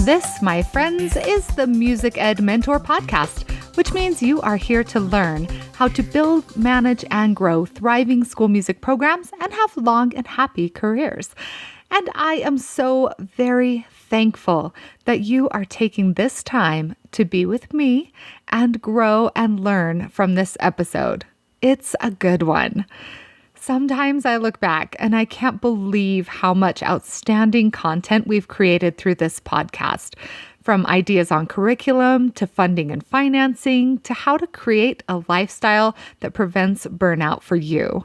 This, my friends, is the Music Ed Mentor podcast, which means you are here to learn how to build, manage, and grow thriving school music programs and have long and happy careers. And I am so very thankful that you are taking this time to be with me and grow and learn from this episode. It's a good one. Sometimes I look back and I can't believe how much outstanding content we've created through this podcast, from ideas on curriculum to funding and financing to how to create a lifestyle that prevents burnout for you.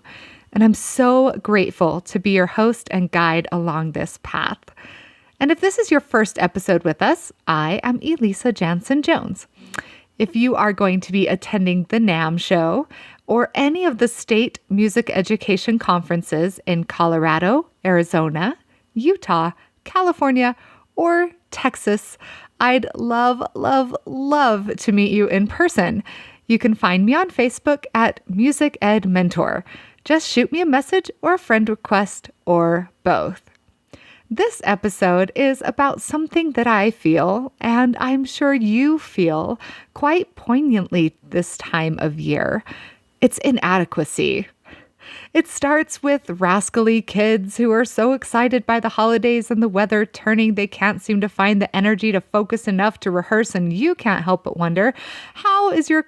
And I'm so grateful to be your host and guide along this path. And if this is your first episode with us, I am Elisa Jansen-Jones. If you are going to be attending the NAMM show or any of the state music education conferences in Colorado, Arizona, Utah, California, or Texas, I'd love to meet you in person. You can find me on Facebook at Music Ed Mentor. Just shoot me a message or a friend request or both. This episode is about something that I feel, and I'm sure you feel, quite poignantly this time of year. It's inadequacy. It starts with rascally kids who are so excited by the holidays and the weather turning they can't seem to find the energy to focus enough to rehearse, and you can't help but wonder, how is your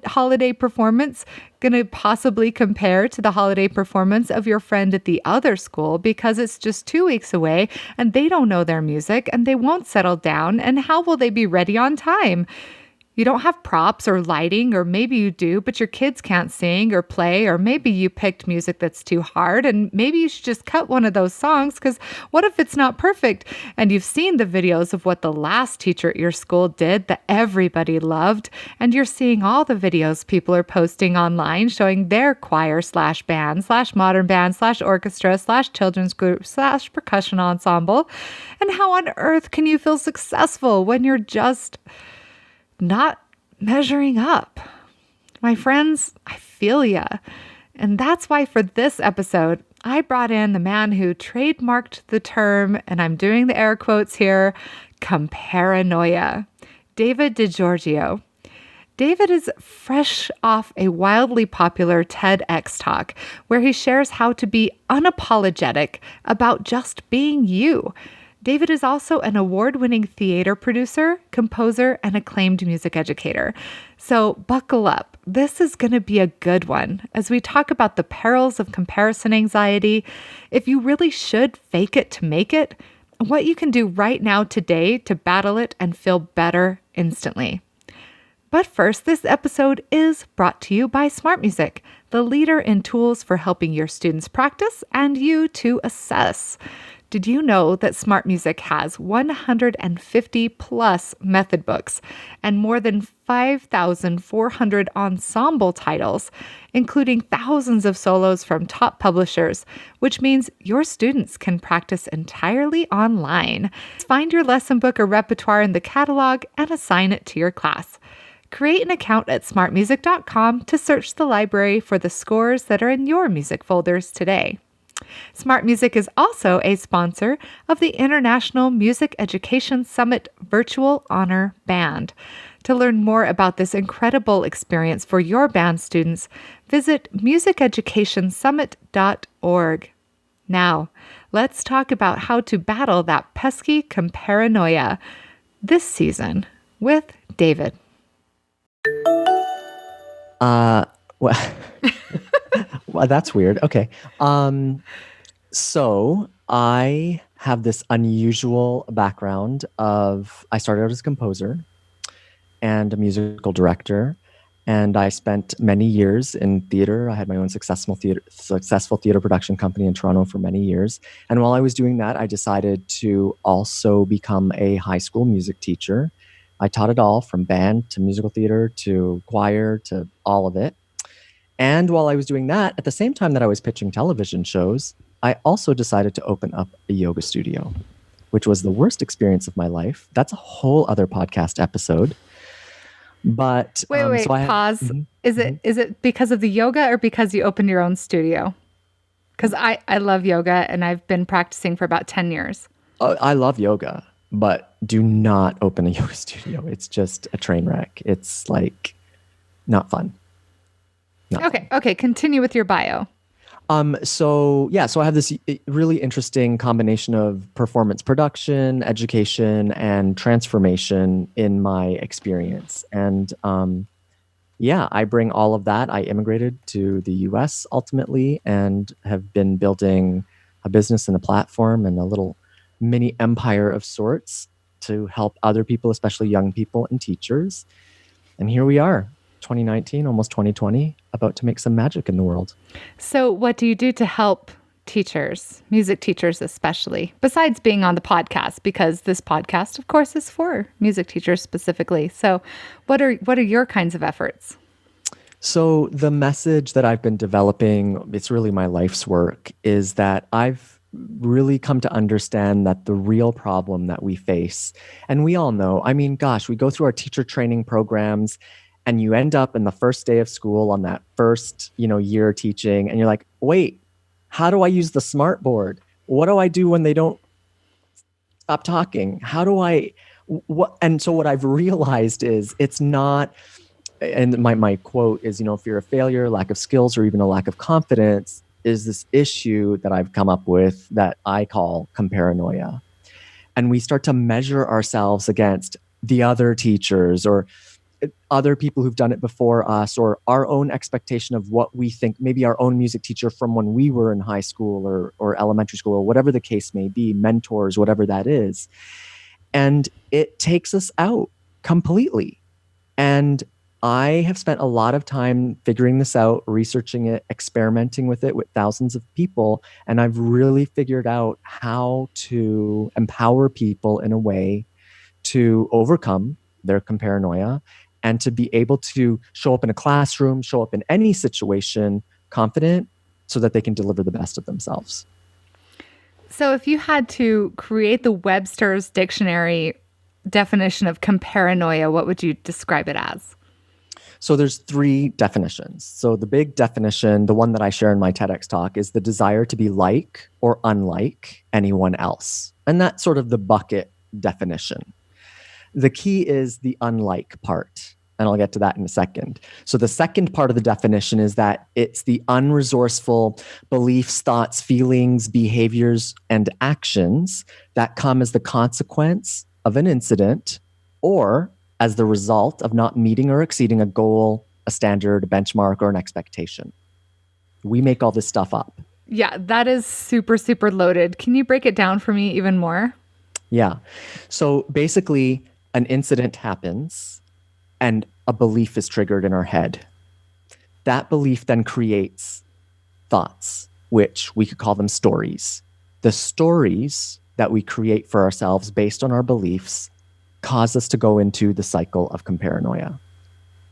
holiday performance going to possibly compare to the holiday performance of your friend at the other school, because it's just 2 weeks away and they don't know their music and they won't settle down, and how will they be ready on time? You don't have props or lighting, or maybe you do, but your kids can't sing or play, or maybe you picked music that's too hard, and maybe you should just cut one of those songs, because what if it's not perfect? And you've seen the videos of what the last teacher at your school did that everybody loved, and you're seeing all the videos people are posting online showing their choir / band / modern band / orchestra / children's group / percussion ensemble. And how on earth can you feel successful when you're just not measuring up? My friends, I feel ya. And that's why for this episode, I brought in the man who trademarked the term, and I'm doing the air quotes here, Comparanoia, Davide DiGiorgio. David is fresh off a wildly popular TEDx talk where he shares how to be unapologetic about just being you. David is also an award-winning theater producer, composer, and acclaimed music educator. So buckle up. This is going to be a good one as we talk about the perils of comparison anxiety, if you really should fake it to make it, what you can do right now today to battle it and feel better instantly. But first, this episode is brought to you by Smart Music, the leader in tools for helping your students practice and you to assess. Did you know that Smart Music has 150 plus method books and more than 5,400 ensemble titles, including thousands of solos from top publishers, which means your students can practice entirely online. Find your lesson book or repertoire in the catalog and assign it to your class. Create an account at smartmusic.com to search the library for the scores that are in your music folders today. Smart Music is also a sponsor of the International Music Education Summit Virtual Honor Band. To learn more about this incredible experience for your band students, visit musiceducationsummit.org. Now, let's talk about how to battle that pesky comparanoia this season with David. Well, well, that's weird. Okay. So I have this unusual background of, I started out as a composer and a musical director, and I spent many years in theater. I had my own successful theater production company in Toronto for many years. And while I was doing that, I decided to also become a high school music teacher. I taught it all, from band to musical theater to choir to all of it. And while I was doing that, at the same time that I was pitching television shows, I also decided to open up a yoga studio, which was the worst experience of my life. That's a whole other podcast episode. But wait, pause. Is it because of the yoga or because you opened your own studio? Because I love yoga and I've been practicing for about 10 years. I love yoga. but do not open a yoga studio. It's just a train wreck. It's like not fun. Okay. Continue with your bio. So I have this really interesting combination of performance production, education, and transformation in my experience. And I bring all of that. I immigrated to the US ultimately and have been building a business and a platform and a little mini empire of sorts to help other people, especially young people and teachers. And here we are, 2019, almost 2020, about to make some magic in the world. So what do you do to help teachers, music teachers especially, besides being on the podcast? Because this podcast, of course, is for music teachers specifically. So what are your kinds of efforts? So the message that I've been developing, it's really my life's work, is that I've really come to understand that the real problem that we face, and we all know, I mean, gosh, we go through our teacher training programs and you end up in the first day of school on that first, year teaching, and you're like, wait, how do I use the smart board? What do I do when they don't stop talking? And so what I've realized is it's not, and my quote is, fear of failure, lack of skills, or even a lack of confidence is this issue that I've come up with that I call comparanoia. And we start to measure ourselves against the other teachers or other people who've done it before us, or our own expectation of what we think, maybe our own music teacher from when we were in high school or elementary school, or whatever the case may be, mentors, whatever that is. And it takes us out completely. And I have spent a lot of time figuring this out, researching it, experimenting with it with thousands of people. And I've really figured out how to empower people in a way to overcome their comparanoia and to be able to show up in a classroom, show up in any situation confident so that they can deliver the best of themselves. So if you had to create the Webster's dictionary definition of comparanoia, what would you describe it as? So there's 3 definitions. So the big definition, the one that I share in my TEDx talk, is the desire to be like or unlike anyone else. And that's sort of the bucket definition. The key is the unlike part, and I'll get to that in a second. So the second part of the definition is that it's the unresourceful beliefs, thoughts, feelings, behaviors, and actions that come as the consequence of an incident or as the result of not meeting or exceeding a goal, a standard, a benchmark, or an expectation. We make all this stuff up. Yeah, that is super, super loaded. Can you break it down for me even more? Yeah. So basically, an incident happens and a belief is triggered in our head. That belief then creates thoughts, which we could call them stories. The stories that we create for ourselves based on our beliefs cause us to go into the cycle of comparanoia.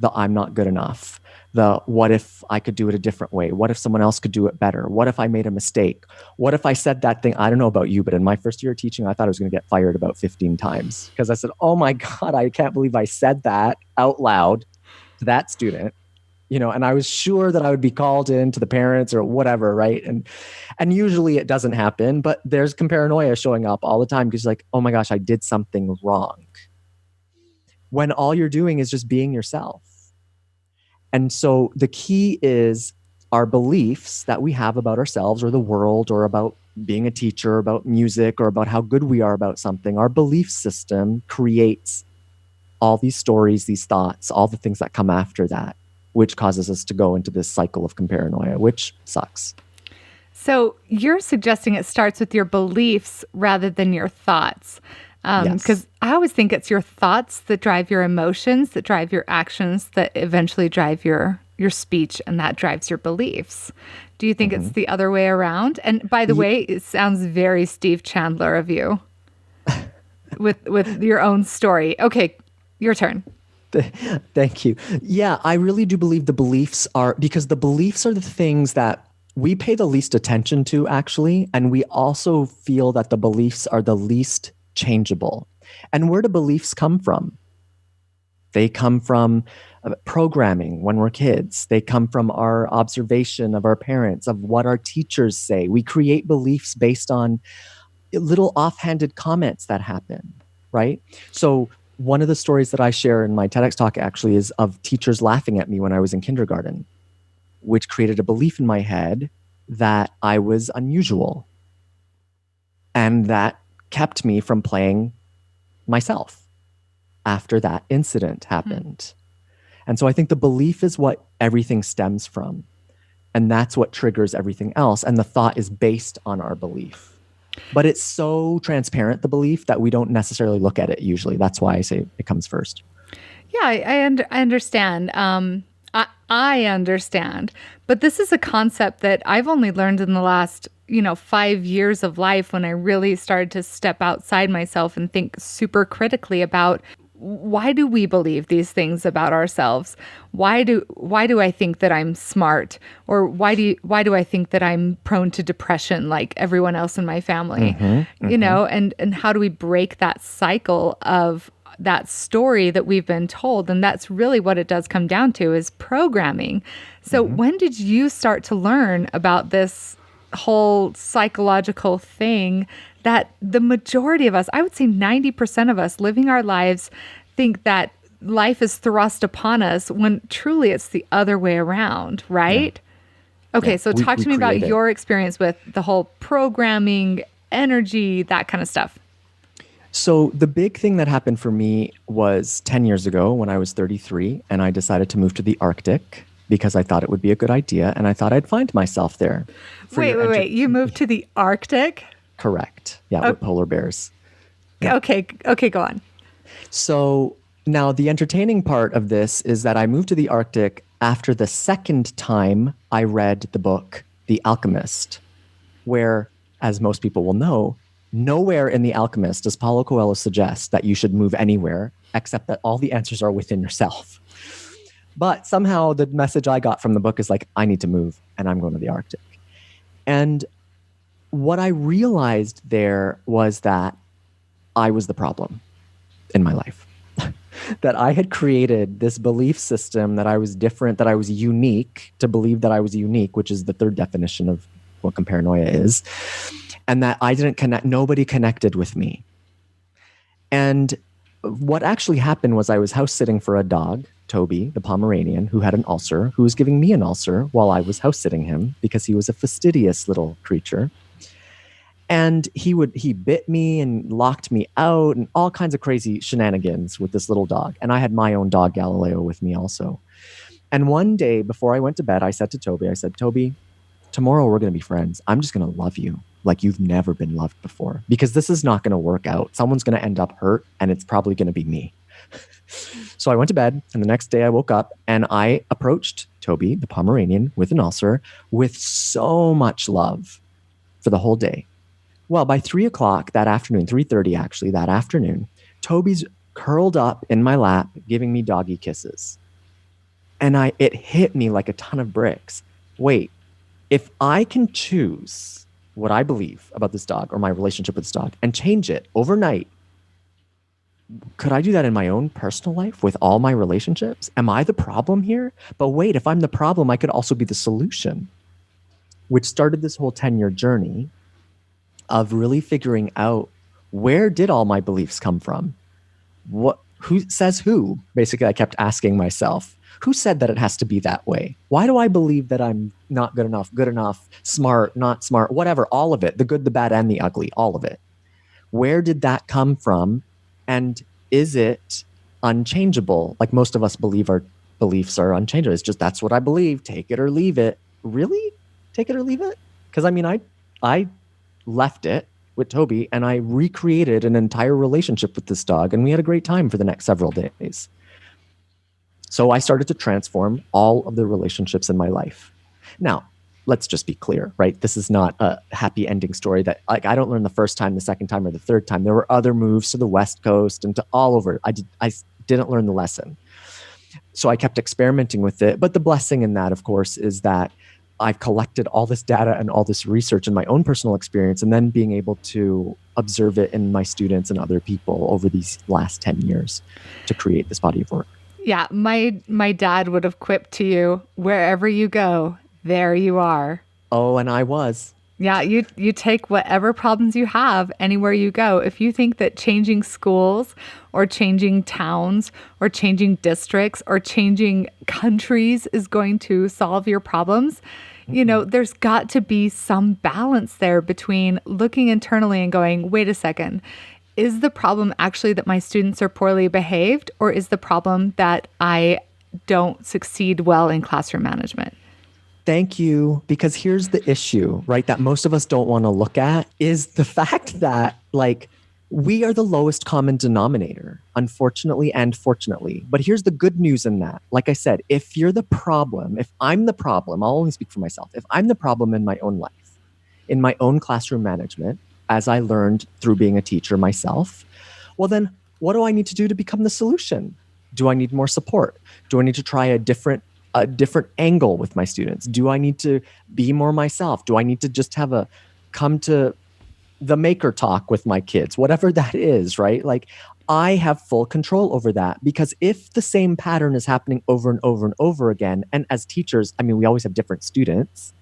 The I'm not good enough. The what if I could do it a different way? What if someone else could do it better? What if I made a mistake? What if I said that thing? I don't know about you, but in my first year of teaching, I thought I was going to get fired about 15 times because I said, oh my God, I can't believe I said that out loud to that student. And I was sure that I would be called in to the parents or whatever, right? And usually it doesn't happen, but there's comparanoia showing up all the time because like, oh my gosh, I did something wrong. When all you're doing is just being yourself. And so the key is our beliefs that we have about ourselves or the world or about being a teacher, about music, or about how good we are about something. Our belief system creates all these stories, these thoughts, all the things that come after that, which causes us to go into this cycle of comparanoia, which sucks. So you're suggesting it starts with your beliefs rather than your thoughts. Because I always think it's your thoughts that drive your emotions, that drive your actions, that eventually drive your speech, and that drives your beliefs. Do you think it's the other way around? And by the way, it sounds very Steve Chandler of you with your own story. Okay, your turn. Thank you. Yeah, I really do believe the beliefs are, because the beliefs are the things that we pay the least attention to, actually. And we also feel that the beliefs are the least changeable. And where do beliefs come from? They come from programming when we're kids. They come from our observation of our parents, of what our teachers say. We create beliefs based on little offhanded comments that happen. right? So one of the stories that I share in my TEDx talk actually is of teachers laughing at me when I was in kindergarten, which created a belief in my head that I was unusual. And that kept me from playing myself after that incident happened. And so I think the belief is what everything stems from. And that's what triggers everything else. And the thought is based on our belief. But it's so transparent, the belief, that we don't necessarily look at it usually. That's why I say it comes first. Yeah, I understand. I understand. But this is a concept that I've only learned in the last, 5 years of life, when I really started to step outside myself and think super critically about, why do we believe these things about ourselves? Why do I think that I'm smart? Or why do I think that I'm prone to depression like everyone else in my family? And how do we break that cycle of that story that we've been told? And that's really what it does come down to, is programming. So when did you start to learn about this whole psychological thing that the majority of us, I would say 90% of us living our lives, think that life is thrust upon us, when truly it's the other way around, right? Yeah. Okay, so talk to me about your experience with the whole programming, energy, that kind of stuff. So the big thing that happened for me was 10 years ago when I was 33, and I decided to move to the Arctic because I thought it would be a good idea, and I thought I'd find myself there. Wait. You moved to the Arctic? Correct. Yeah, with polar bears. Yeah. Okay, go on. So now the entertaining part of this is that I moved to the Arctic after the second time I read the book, The Alchemist, where, as most people will know, nowhere in The Alchemist does Paulo Coelho suggest that you should move anywhere, except that all the answers are within yourself. But somehow the message I got from the book is like, I need to move, and I'm going to the Arctic. And what I realized there was that I was the problem in my life. That I had created this belief system that I was different, that I was unique, to believe that I was unique, which is the third definition of what Comparanoia is. And that I didn't connect, nobody connected with me. And what actually happened was I was house sitting for a dog, Toby, the Pomeranian, who had an ulcer, who was giving me an ulcer while I was house sitting him because he was a fastidious little creature. And he bit me and locked me out and all kinds of crazy shenanigans with this little dog. And I had my own dog, Galileo, with me also. And one day before I went to bed, I said to Toby, Toby, tomorrow we're going to be friends. I'm just going to love you like you've never been loved before, because this is not going to work out. Someone's going to end up hurt, and it's probably going to be me. So I went to bed, and the next day I woke up and I approached Toby, the Pomeranian, with an ulcer, with so much love for the whole day. Well, by 3:00 that afternoon, 3:30 actually, that afternoon, Toby's curled up in my lap, giving me doggy kisses. And it hit me like a ton of bricks. Wait, if I can choose what I believe about this dog or my relationship with this dog and change it overnight, could I do that in my own personal life with all my relationships? Am I the problem here? But wait, if I'm the problem, I could also be the solution, which started this whole 10-year journey of really figuring out, where did all my beliefs come from? Who says who? Basically, I kept asking myself, who said that it has to be that way? Why do I believe that I'm not good enough, smart, not smart, whatever, all of it, the good, the bad, and the ugly, all of it. Where did that come from? And is it unchangeable? Like most of us believe our beliefs are unchangeable. It's just, that's what I believe. Take it or leave it. Really? Take it or leave it? Because I mean, I left it with Toby and I recreated an entire relationship with this dog, and we had a great time for the next several days. So I started to transform all of the relationships in my life. Now, let's just be clear, right? This is not a happy ending story that, like, I don't learn the first time, the second time, or the third time. There were other moves to the West Coast and to all over. I didn't learn the lesson. So I kept experimenting with it. But the blessing in that, of course, is that I've collected all this data and all this research in my own personal experience, and then being able to observe it in my students and other people over these last 10 years to create this body of work. Yeah, my dad would have quipped to you, wherever you go, there you are. Oh, and I was. Yeah, you take whatever problems you have anywhere you go. If you think that changing schools or changing towns or changing districts or changing countries is going to solve your problems, there's got to be some balance there between looking internally and going, wait a second, is the problem actually that my students are poorly behaved, or is the problem that I don't succeed well in classroom management? Thank you. Because here's the issue, right? That most of us don't want to look at is the fact that, like, we are the lowest common denominator, unfortunately and fortunately. But here's the good news in that. Like I said, if you're the problem, if I'm the problem, I'll only speak for myself. If I'm the problem in my own life, in my own classroom management, as I learned through being a teacher myself, well, then what do I need to do to become the solution? Do I need more support? Do I need to try a different angle with my students? Do I need to be more myself? Do I need to just come to the maker talk with my kids? Whatever that is, right? Like, I have full control over that, because if the same pattern is happening over and over and over again, and as teachers, I mean, we always have different students.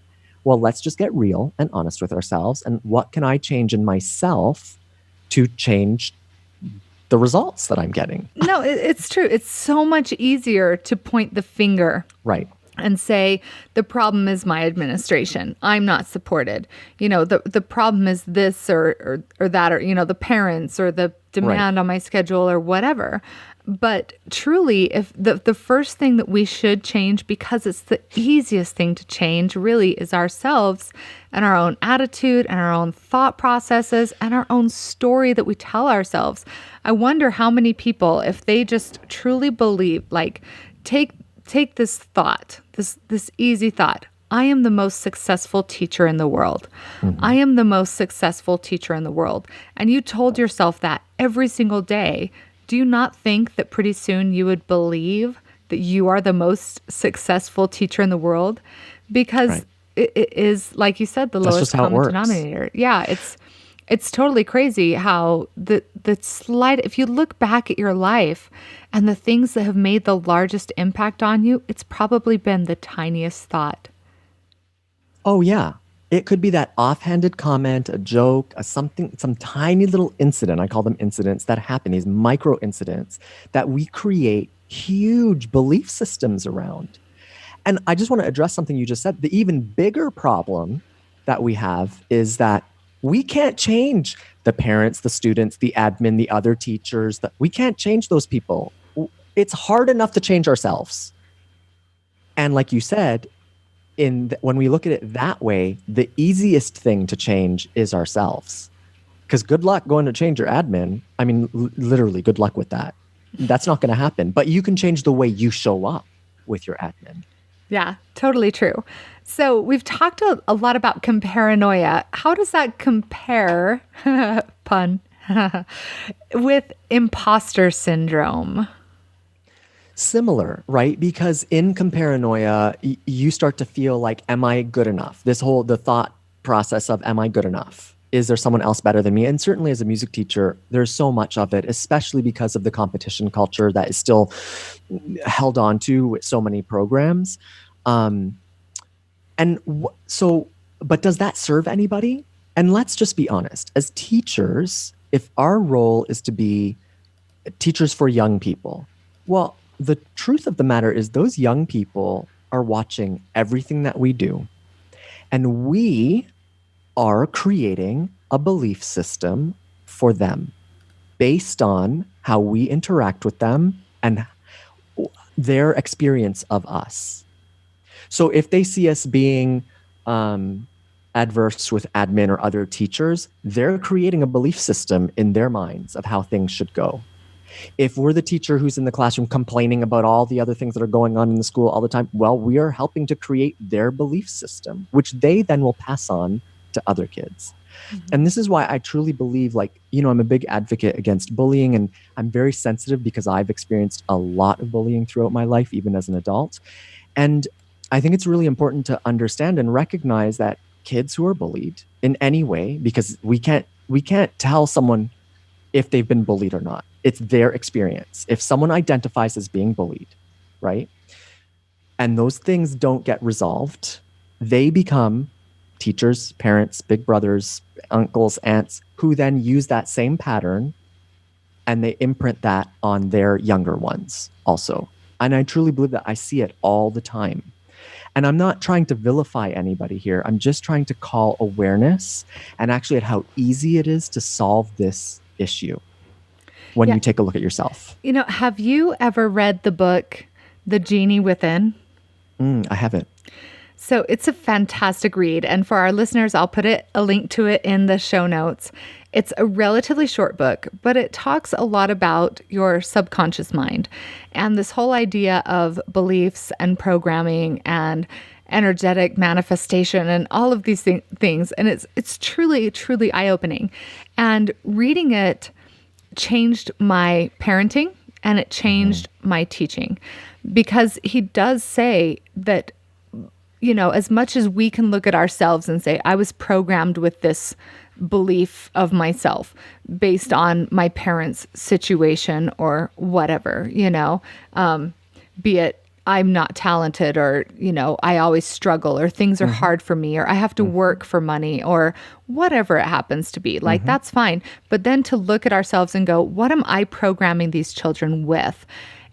Well, let's just get real and honest with ourselves. And what can I change in myself to change the results that I'm getting? No, it's true. It's so much easier to point the finger. Right. And say, the problem is my administration. I'm not supported. The problem is this or that, or, the parents or the demand on my schedule or whatever. But truly, if the first thing that we should change, because it's the easiest thing to change, really is ourselves and our own attitude and our own thought processes and our own story that we tell ourselves. I wonder how many people, if they just truly believe, like, take this thought, this easy thought. I am the most successful teacher in the world. Mm-hmm. I am the most successful teacher in the world. And you told yourself that every single day. Do you not think that pretty soon you would believe that you are the most successful teacher in the world? Because it is, like you said, the lowest common denominator. Yeah, it's totally crazy how the slight, if you look back at your life and the things that have made the largest impact on you, it's probably been the tiniest thought. Oh, yeah. It could be that offhanded comment, a joke, some tiny little incident. I call them incidents that happen, these micro incidents that we create huge belief systems around. And I just want to address something you just said. The even bigger problem that we have is that we can't change the parents, the students, the admin, the other teachers. We can't change those people. It's hard enough to change ourselves. And like you said, when we look at it that way, the easiest thing to change is ourselves. Because good luck going to change your admin. I mean, literally, good luck with that. That's not going to happen. But you can change the way you show up with your admin. Yeah, totally true. So we've talked a lot about comparanoia. How does that compare, pun, with imposter syndrome? Similar, right? Because in comparanoia, you start to feel like, am I good enough? The thought process of, am I good enough? Is there someone else better than me? And certainly as a music teacher, there's so much of it, especially because of the competition culture that is still held on to with so many programs. But does that serve anybody? And let's just be honest. As teachers, if our role is to be teachers for young people, well, the truth of the matter is those young people are watching everything that we do. And we are creating a belief system for them based on how we interact with them and their experience of us. So if they see us being adverse with admin or other teachers, they're creating a belief system in their minds of how things should go. If we're the teacher who's in the classroom complaining about all the other things that are going on in the school all the time, well, we are helping to create their belief system, which they then will pass on to other kids. Mm-hmm. And this is why I truly believe, I'm a big advocate against bullying, and I'm very sensitive because I've experienced a lot of bullying throughout my life, even as an adult. And I think it's really important to understand and recognize that kids who are bullied in any way, because we can't tell someone if they've been bullied or not. It's their experience. If someone identifies as being bullied, right, and those things don't get resolved, they become teachers, parents, big brothers, uncles, aunts, who then use that same pattern and they imprint that on their younger ones also. And I truly believe that. I see it all the time. And I'm not trying to vilify anybody here. I'm just trying to call awareness and actually at how easy it is to solve this issue when you take a look at yourself. You know, have you ever read the book, The Genie Within? I haven't. So it's a fantastic read. And for our listeners, I'll put a link to it in the show notes. It's a relatively short book, but it talks a lot about your subconscious mind and this whole idea of beliefs and programming and energetic manifestation and all of these things. And it's truly, truly eye-opening. And reading it changed my parenting and it changed my teaching, because he does say that, you know, as much as we can look at ourselves and say, I was programmed with this belief of myself based on my parents' situation or whatever, you know, be it I'm not talented or, you know, I always struggle or things are hard for me or I have to work for money or whatever it happens to be. Like, that's fine. But then to look at ourselves and go, what am I programming these children with?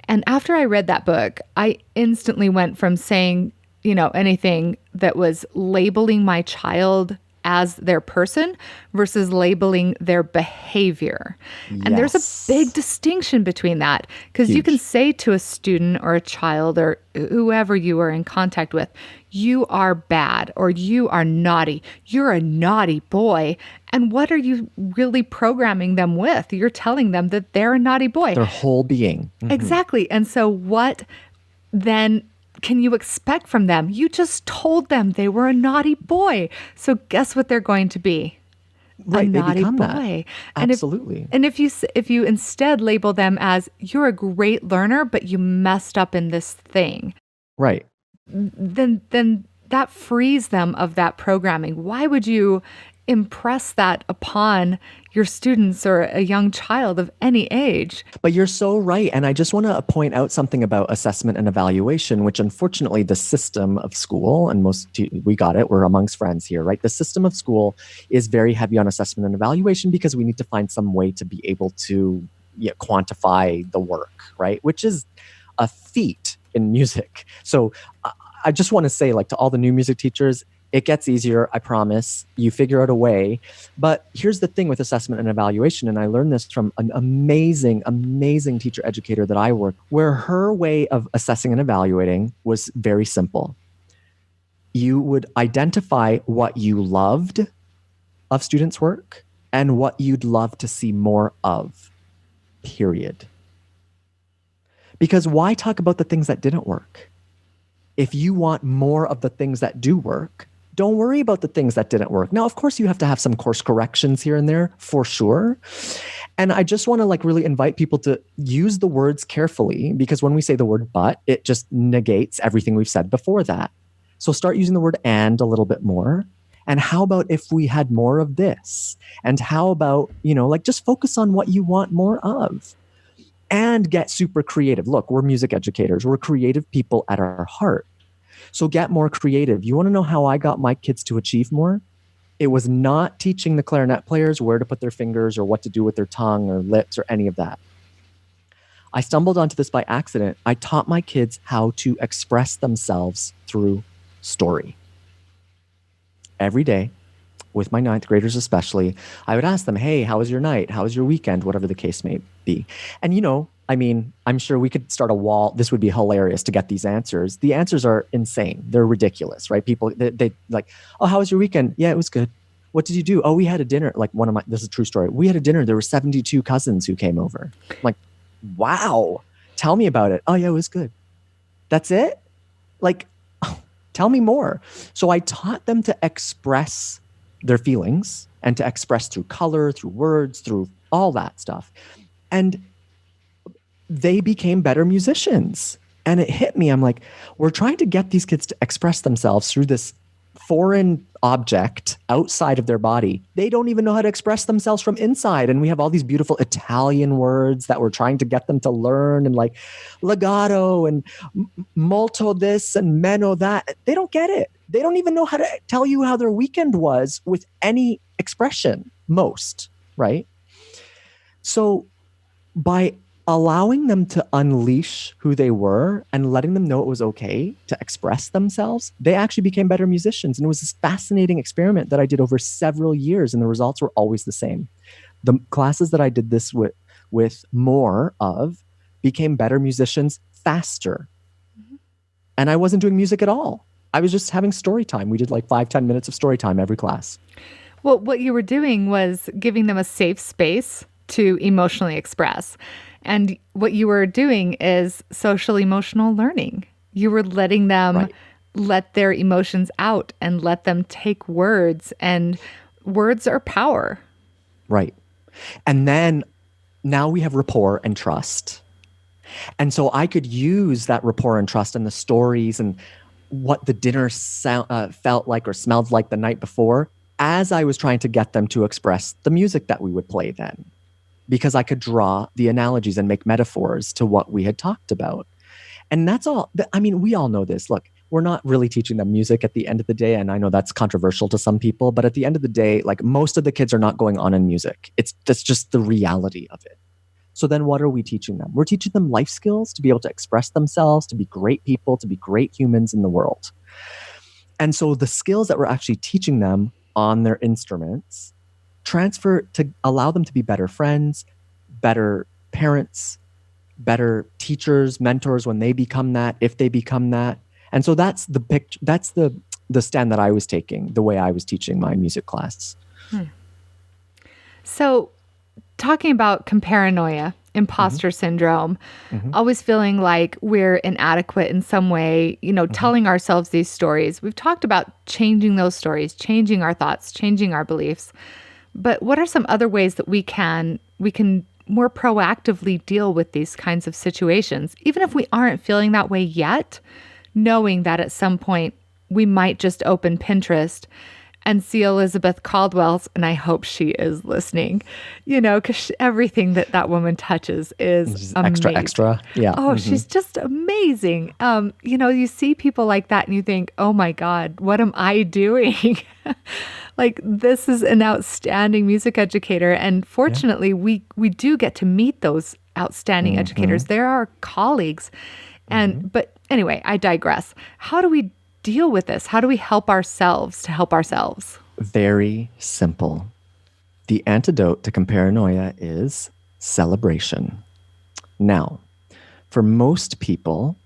And after I read that book, I instantly went from saying, you know, anything that was labeling my child as their person versus labeling their behavior. Yes. And there's a big distinction between that, because you can say to a student or a child or whoever you are in contact with, you are bad or you are naughty. You're a naughty boy. And what are you really programming them with? You're telling them that they're a naughty boy. Their whole being. Exactly. And so what then can you expect from them? You just told them they were a naughty boy. So guess what they're going to be? Right, a naughty they become boy. that. And Absolutely. if you instead label them as you're a great learner, but you messed up in this thing, right, then that frees them of that programming. Why would you impress that upon your students or a young child of any age? But you're so right. And I just want to point out something about assessment and evaluation, which unfortunately the system of school, and we got it, we're amongst friends here, right? The system of school is very heavy on assessment and evaluation because we need to find some way to be able to quantify the work, right? Which is a feat in music. So I just want to say, like, to all the new music teachers, it gets easier, I promise. You figure out a way. But here's the thing with assessment and evaluation, and I learned this from an amazing, amazing teacher educator that I work, where her way of assessing and evaluating was very simple. You would identify what you loved of students' work and what you'd love to see more of, period. Because why talk about the things that didn't work? If you want more of the things that do work, don't worry about the things that didn't work. Now, of course, you have to have some course corrections here and there, for sure. And I just want to really invite people to use the words carefully, because when we say the word but, it just negates everything we've said before that. So start using the word and a little bit more. And how about if we had more of this? And how about, just focus on what you want more of and get super creative. Look, we're music educators. We're creative people at our heart. So get more creative. You want to know how I got my kids to achieve more? It was not teaching the clarinet players where to put their fingers or what to do with their tongue or lips or any of that. I stumbled onto this by accident. I taught my kids how to express themselves through story. Every day, with my 9th graders especially, I would ask them, hey, how was your night? How was your weekend? Whatever the case may be. And I'm sure we could start a wall. This would be hilarious to get these answers. The answers are insane. They're ridiculous, right? People, they like, oh, how was your weekend? Yeah, it was good. What did you do? Oh, we had a dinner. Like this is a true story. We had a dinner. There were 72 cousins who came over. I'm like, wow, tell me about it. Oh yeah, it was good. That's it? Like, tell me more. So I taught them to express their feelings and to express through color, through words, through all that stuff. And they became better musicians. And it hit me. I'm like, we're trying to get these kids to express themselves through this foreign object outside of their body. They don't even know how to express themselves from inside. And we have all these beautiful Italian words that we're trying to get them to learn, and like legato and molto this and meno that. They don't get it. They don't even know how to tell you how their weekend was with any expression, most, right? So by allowing them to unleash who they were and letting them know it was okay to express themselves, they actually became better musicians. And it was this fascinating experiment that I did over several years, and the results were always the same. The classes that I did this with more of became better musicians faster. Mm-hmm. And I wasn't doing music at all. I was just having story time. We did like 5-10 minutes of story time every class. Well, what you were doing was giving them a safe space to emotionally express. And what you were doing is social emotional learning. You were letting them let their emotions out and let them take words, and words are power. Right. And then now we have rapport and trust. And so I could use that rapport and trust and the stories and what the dinner felt like or smelled like the night before as I was trying to get them to express the music that we would play then, because I could draw the analogies and make metaphors to what we had talked about. And that's all. I mean, we all know this. Look, we're not really teaching them music at the end of the day. And I know that's controversial to some people, but at the end of the day, like most of the kids are not going on in music. That's just the reality of it. So then what are we teaching them? We're teaching them life skills to be able to express themselves, to be great people, to be great humans in the world. And so the skills that we're actually teaching them on their instruments transfer to allow them to be better friends, better parents, better teachers, mentors when they become that, if they become that. And so that's the picture. That's the stand that I was taking, the way I was teaching my music class. So talking about comparanoia, imposter syndrome, always feeling like we're inadequate in some way, telling ourselves these stories. We've talked about changing those stories, changing our thoughts, changing our beliefs. But what are some other ways that we can more proactively deal with these kinds of situations, even if we aren't feeling that way yet, knowing that at some point we might just open Pinterest and see Elizabeth Caldwell's, and I hope she is listening, because everything that woman touches is amazing. Extra. Yeah. Oh, she's just amazing. You see people like that and you think, oh my God, what am I doing? Like, this is an outstanding music educator. And fortunately, we do get to meet those outstanding educators. They're our colleagues. But anyway, I digress. How do we deal with this? How do we help ourselves to help ourselves? Very simple. The antidote to comparanoia is celebration. Now, for most people,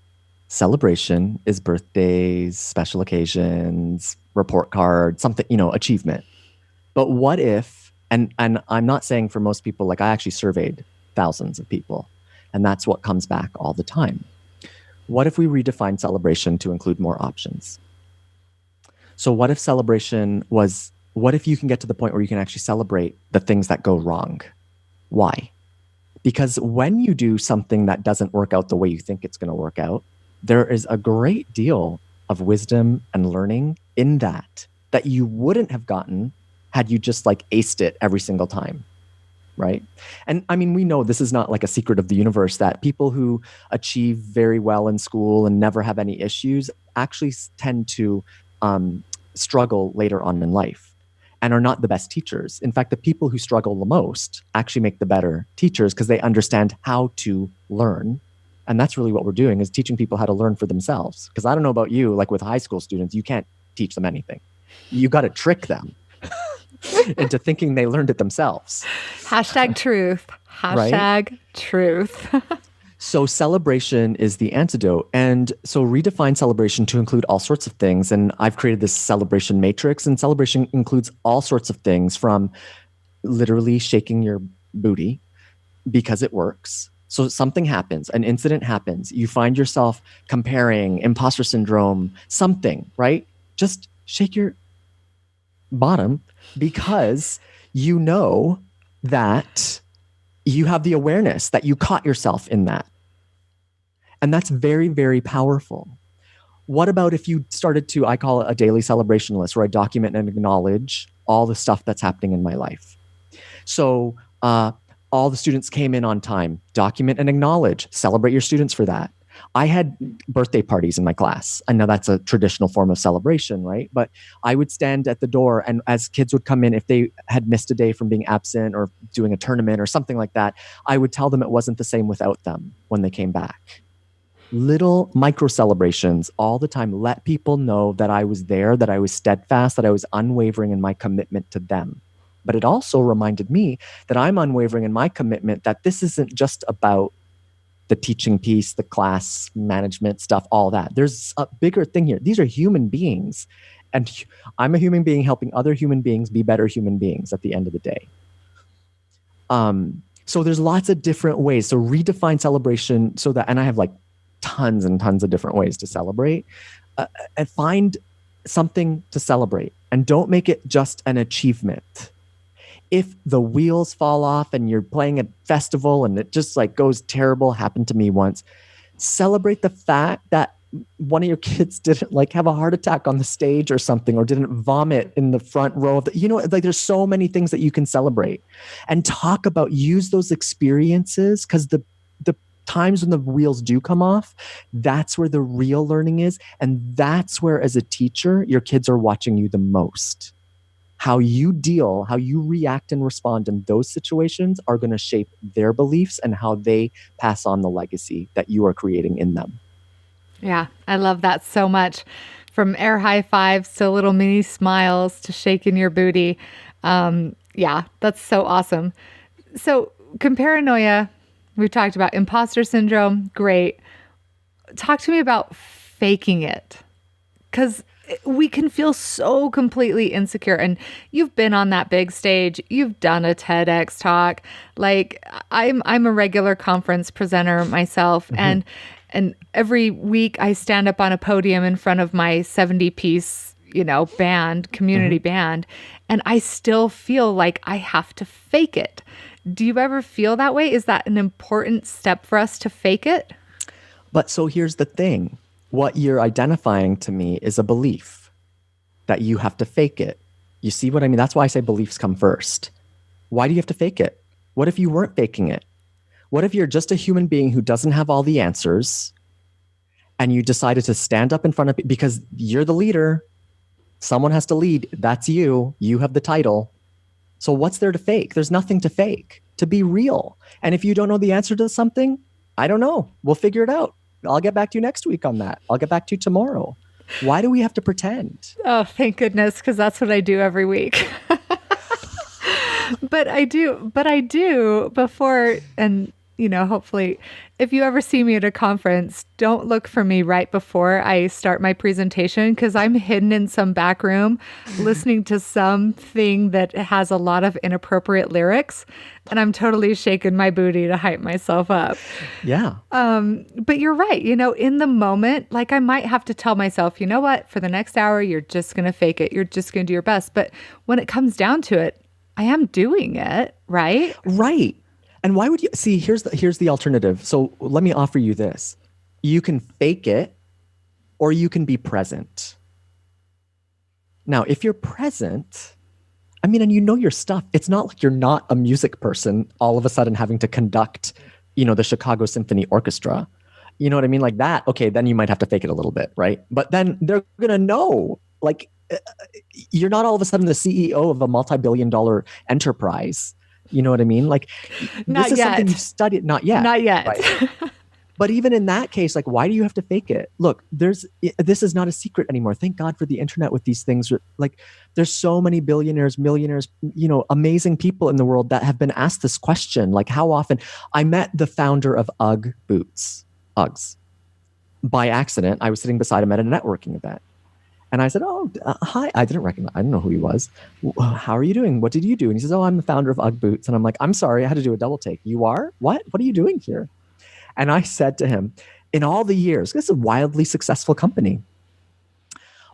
celebration is birthdays, special occasions, report cards, something, achievement. But what if, and I'm not saying for most people, like I actually surveyed thousands of people, and that's what comes back all the time. What if we redefine celebration to include more options? So what if what if you can get to the point where you can actually celebrate the things that go wrong? Why? Because when you do something that doesn't work out the way you think it's going to work out, there is a great deal of wisdom and learning in that you wouldn't have gotten had you just like aced it every single time. Right. And I mean, we know this is not like a secret of the universe that people who achieve very well in school and never have any issues actually tend to struggle later on in life and are not the best teachers. In fact, the people who struggle the most actually make the better teachers because they understand how to learn. And that's really what we're doing, is teaching people how to learn for themselves. Because I don't know about you, like with high school students, you can't teach them anything. You got to trick them into thinking they learned it themselves. Hashtag truth. Hashtag truth. So celebration is the antidote. And so redefine celebration to include all sorts of things. And I've created this celebration matrix, and celebration includes all sorts of things, from literally shaking your booty because it works. So something happens, an incident happens, you find yourself comparing, imposter syndrome, something, right? Just shake your bottom because you know that you have the awareness that you caught yourself in that. And that's very, very powerful. What about if you started to, I call it a daily celebration list, where I document and acknowledge all the stuff that's happening in my life. So all the students came in on time, document and acknowledge, celebrate your students for that. I had birthday parties in my class. I know that's a traditional form of celebration, right? But I would stand at the door, and as kids would come in, if they had missed a day from being absent or doing a tournament or something like that, I would tell them it wasn't the same without them when they came back. Little micro celebrations all the time. Let people know that I was there, that I was steadfast, that I was unwavering in my commitment to them. But it also reminded me that I'm unwavering in my commitment, that this isn't just about the teaching piece, the class management stuff, all that. There's a bigger thing here. These are human beings. And I'm a human being helping other human beings be better human beings at the end of the day. So there's lots of different ways. So redefine celebration so that, and I have like tons and tons of different ways to celebrate, and find something to celebrate, and don't make it just an achievement. If the wheels fall off and you're playing a festival and it just like goes terrible, happened to me once, celebrate the fact that one of your kids didn't like have a heart attack on the stage or something, or didn't vomit in the front row of the, like there's so many things that you can celebrate, and talk about, use those experiences, because the times when the wheels do come off, that's where the real learning is. And that's where, as a teacher, your kids are watching you the most. How you deal, how you react and respond in those situations are going to shape their beliefs and how they pass on the legacy that you are creating in them. Yeah, I love that so much. From air high fives to little mini smiles to shaking your booty. Yeah, that's so awesome. So comparanoia, we've talked about imposter syndrome. Great. Talk to me about faking it. Because we can feel so completely insecure. And you've been on that big stage. You've done a TEDx talk. Like I'm a regular conference presenter myself. Mm-hmm. And every week I stand up on a podium in front of my 70-piece, band, community mm-hmm. band. And I still feel like I have to fake it. Do you ever feel that way? Is that an important step for us to fake it? But so here's the thing. What you're identifying to me is a belief that you have to fake it. You see what I mean? That's why I say beliefs come first. Why do you have to fake it? What if you weren't faking it? What if you're just a human being who doesn't have all the answers, and you decided to stand up in front of people because you're the leader? Someone has to lead. That's you. You have the title. So what's there to fake? There's nothing to fake, to be real. And if you don't know the answer to something, I don't know. We'll figure it out. I'll get back to you next week on that. I'll get back to you tomorrow. Why do we have to pretend? Oh, thank goodness, because that's what I do every week. But I do before, and hopefully if you ever see me at a conference, don't look for me right before I start my presentation, because I'm hidden in some back room listening to something that has a lot of inappropriate lyrics, and I'm totally shaking my booty to hype myself up. Yeah. But you're right. In the moment, like I might have to tell myself, you know what, for the next hour, you're just going to fake it. You're just going to do your best. But when it comes down to it, I am doing it, right? Right. And why would you see, here's the alternative. So let me offer you this. You can fake it, or you can be present. Now, if you're present, and your stuff, it's not like you're not a music person all of a sudden having to conduct, the Chicago Symphony Orchestra. You know what I mean? Like that. Okay, then you might have to fake it a little bit, right? But then they're going to know, like, you're not all of a sudden the CEO of a multi-billion-dollar enterprise. You know what I mean? Like, not this is yet. Something you've studied. Not yet. Not yet. Right? But even in that case, like, why do you have to fake it? Look, this is not a secret anymore. Thank God for the internet with these things. Like, there's so many billionaires, millionaires, amazing people in the world that have been asked this question. Like, how often? I met the founder of Uggs, by accident. I was sitting beside him at a networking event. And I said, hi. I didn't know who he was. How are you doing? What did you do? And he says, I'm the founder of Ugg Boots. And I'm like, I'm sorry, I had to do a double take. You are? What? What are you doing here? And I said to him, in all the years, this is a wildly successful company.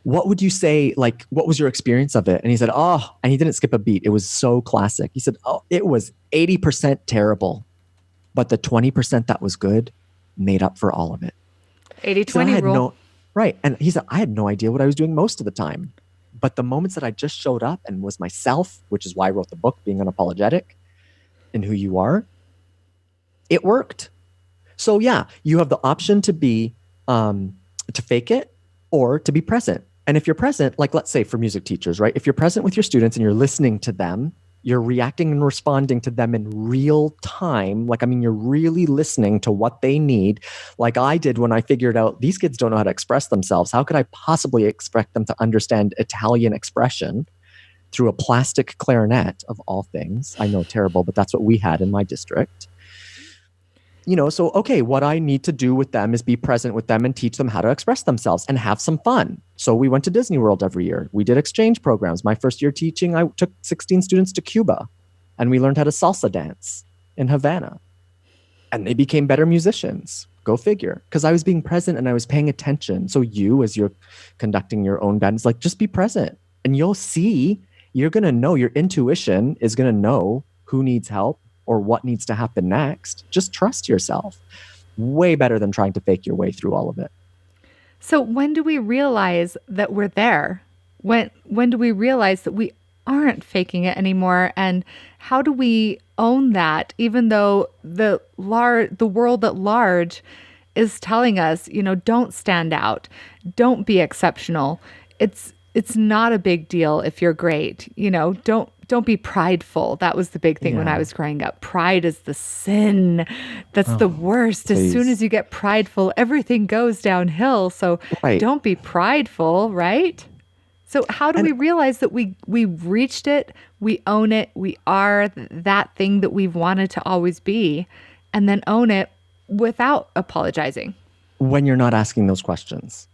What would you say, like, what was your experience of it? And he said, and he didn't skip a beat. It was so classic. He said, it was 80% terrible, but the 20% that was good made up for all of it. 80-20 rule. Right. And he said, I had no idea what I was doing most of the time. But the moments that I just showed up and was myself, which is why I wrote the book, Being Unapologetic, and Who You Are, it worked. So yeah, you have the option to be to fake it or to be present. And if you're present, like let's say for music teachers, right? If you're present with your students and you're listening to them, you're reacting and responding to them in real time. Like, I mean, you're really listening to what they need. Like I did when I figured out these kids don't know how to express themselves. How could I possibly expect them to understand Italian expression through a plastic clarinet of all things? I know, terrible, but that's what we had in my district. So, okay, what I need to do with them is be present with them and teach them how to express themselves and have some fun. So we went to Disney World every year. We did exchange programs. My first year teaching, I took 16 students to Cuba and we learned how to salsa dance in Havana. And they became better musicians. Go figure. Because I was being present and I was paying attention. So you, as you're conducting your own band, it's like, just be present. And you'll see, you're going to know, your intuition is going to know who needs help or what needs to happen next. Just trust yourself. Way better than trying to fake your way through all of it. So when do we realize that we're there? When do we realize that we aren't faking it anymore? And how do we own that, even though the world at large is telling us, don't stand out, don't be exceptional. It's not a big deal if you're great. Don't be prideful. That was the big thing when I was growing up. Pride is the sin. That's the worst. Please. As soon as you get prideful, everything goes downhill. So Don't be prideful, right? So how do we realize that we've reached it, we own it, we are that thing that we've wanted to always be, and then own it without apologizing? When you're not asking those questions